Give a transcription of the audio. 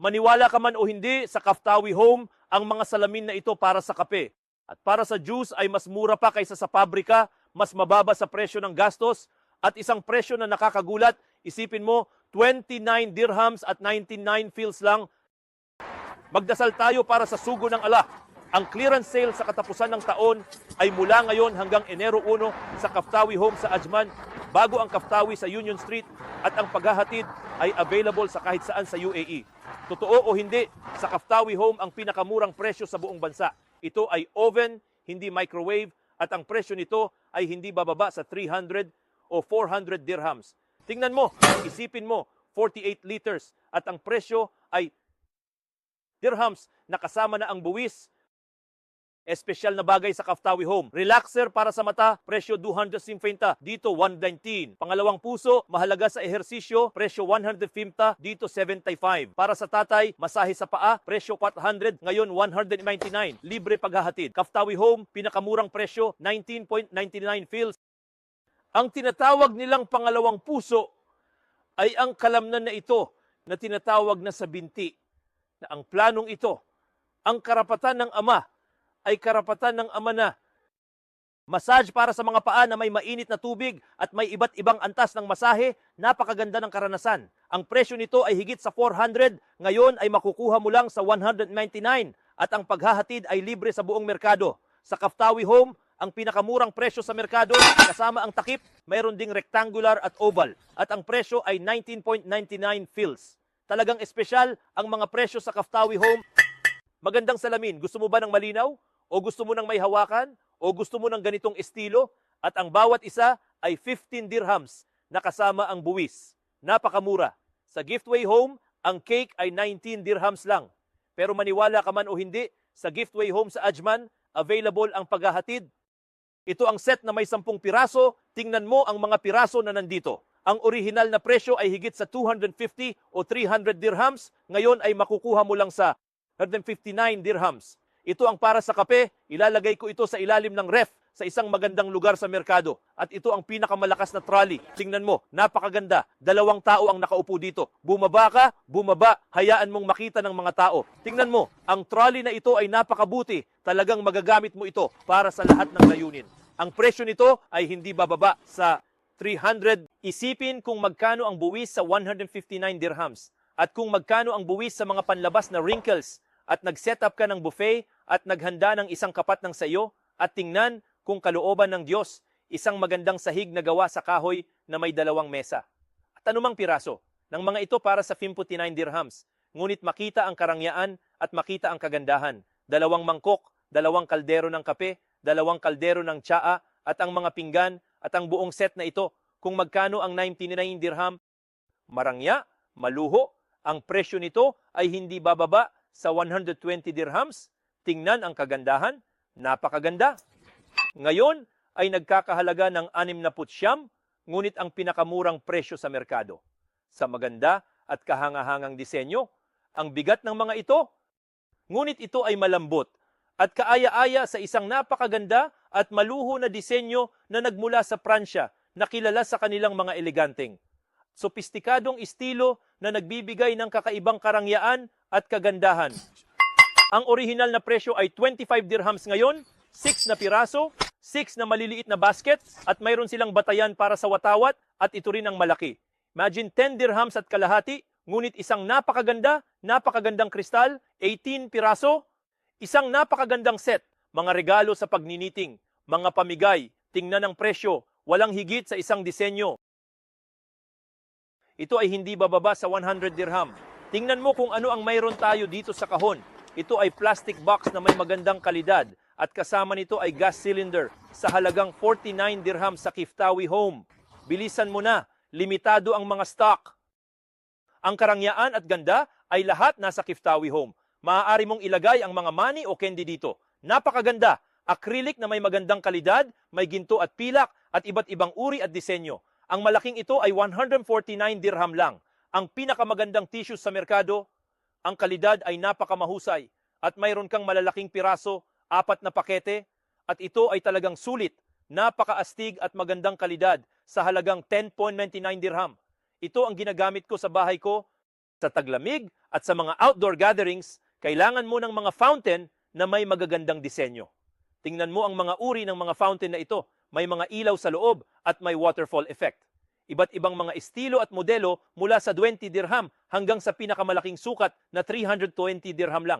Maniwala ka man o hindi, sa Kaftawi Home, ang mga salamin na ito para sa kape. At para sa juice ay mas mura pa kaysa sa pabrika, mas mababa sa presyo ng gastos, at isang presyo na nakakagulat, isipin mo, 29 dirhams at 99 fils lang. Magdasal tayo para sa sugo ng Allah. Ang clearance sale sa katapusan ng taon ay mula ngayon hanggang Enero 1 sa Kaftawi Home sa Ajman, bago ang Kaftawi sa Union Street, at ang paghahatid ay available sa kahit saan sa UAE. Totoo o hindi, sa Kaftawi Home ang pinakamurang presyo sa buong bansa. Ito ay oven, hindi microwave, at ang presyo nito ay hindi bababa sa 300 o 400 dirhams. Tingnan mo, isipin mo, 48 liters, at ang presyo ay dirhams na kasama na ang buwis. Espesyal na bagay sa Kaftawi Home. Relaxer para sa mata, presyo 250, dito 119. Pangalawang puso, mahalaga sa ehersisyo, presyo 150, dito 75. Para sa tatay, masahe sa paa, presyo 400, ngayon 199. Libre paghahatid. Kaftawi Home, pinakamurang presyo, 19.99 fils. Ang tinatawag nilang pangalawang puso ay ang kalamnan na ito na tinatawag na sa binti. Na ang planong ito, ang karapatan ng ama, ay karapatan ng ama na. Massage para sa mga paa na may mainit na tubig at may iba't ibang antas ng masahe, napakaganda ng karanasan. Ang presyo nito ay higit sa 400, ngayon ay makukuha mo lang sa 199 at ang paghahatid ay libre sa buong merkado. Sa Kaftawi Home, ang pinakamurang presyo sa merkado, kasama ang takip, mayroon ding rectangular at oval at ang presyo ay 19.99 fils. Talagang espesyal ang mga presyo sa Kaftawi Home. Magandang salamin, gusto mo ba ng malinaw? O gusto mo ng may hawakan? O gusto mo ng ganitong estilo? At ang bawat isa ay 15 dirhams na kasama ang buwis. Napakamura. Sa Giftway Home, ang cake ay 19 dirhams lang. Pero maniwala ka man o hindi, sa Giftway Home sa Ajman, available ang paghahatid. Ito ang set na may 10 piraso. Tingnan mo ang mga piraso na nandito. Ang orihinal na presyo ay higit sa 250 o 300 dirhams. Ngayon ay makukuha mo lang sa 159 dirhams. Ito ang para sa kape, ilalagay ko ito sa ilalim ng ref sa isang magandang lugar sa merkado. At ito ang pinakamalakas na trolley. Tingnan mo, napakaganda. 2 tao ang nakaupo dito. Bumaba ka, bumaba, hayaan mong makita ng mga tao. Tingnan mo, ang trolley na ito ay napakabuti. Talagang magagamit mo ito para sa lahat ng layunin. Ang presyo nito ay hindi bababa sa 300. Isipin kung magkano ang buwis sa 159 dirhams. At kung magkano ang buwis sa mga panlabas na wrinkles, at nag-set up ka ng buffet at naghanda ng isang kapat ng sayo, at tingnan kung kalooban ng Diyos, isang magandang sahig na gawa sa kahoy na may 2 mesa. At anumang piraso, ng mga ito para sa 59 dirhams, ngunit makita ang karangyaan at makita ang kagandahan. 2 mangkok, 2 kaldero ng kape, 2 kaldero ng tsaa, at ang mga pinggan, at ang buong set na ito, kung magkano ang 99 dirham, marangya, maluho, ang presyo nito ay hindi bababa sa 120 dirhams. Tingnan ang kagandahan, napakaganda. Ngayon ay nagkakahalaga ng 69, ngunit ang pinakamurang presyo sa merkado. Sa maganda at kahangahangang disenyo, ang bigat ng mga ito, ngunit ito ay malambot at kaaya-aya sa isang napakaganda at maluho na disenyo na nagmula sa Pransya na kilala sa kanilang mga eleganteng, sopistikadong estilo na nagbibigay ng kakaibang karangyaan at kagandahan. Ang orihinal na presyo ay 25 dirhams ngayon, 6 na piraso, 6 na maliliit na basket, at mayroon silang batayan para sa watawat, at ito rin ang malaki. Imagine 10 dirhams at kalahati, ngunit isang napakagandang kristal, 18 piraso, isang napakagandang set, mga regalo sa pagniniting, mga pamigay, tingnan ang presyo, walang higit sa isang disenyo. Ito ay hindi bababa sa 100 dirham. Tingnan mo kung ano ang mayroon tayo dito sa kahon. Ito ay plastic box na may magandang kalidad at kasama nito ay gas cylinder sa halagang 49 dirham sa Kaftawi Home. Bilisan mo na, limitado ang mga stock. Ang karangyaan at ganda ay lahat nasa Kaftawi Home. Maaari mong ilagay ang mga money o candy dito. Napakaganda, acrylic na may magandang kalidad, may ginto at pilak at iba't ibang uri at disenyo. Ang malaking ito ay 149 dirham lang. Ang pinakamagandang tissue sa merkado, ang kalidad ay napakamahusay at mayroon kang malalaking piraso, 4 na pakete, at ito ay talagang sulit, napakaastig at magandang kalidad sa halagang 10.99 dirham. Ito ang ginagamit ko sa bahay ko Sa taglamig at sa mga outdoor gatherings, kailangan mo ng mga fountain na may magagandang disenyo. Tingnan mo ang mga uri ng mga fountain na ito. May mga ilaw sa loob at may waterfall effect. Iba't ibang mga estilo at modelo mula sa 20 dirham hanggang sa pinakamalaking sukat na 320 dirham lang.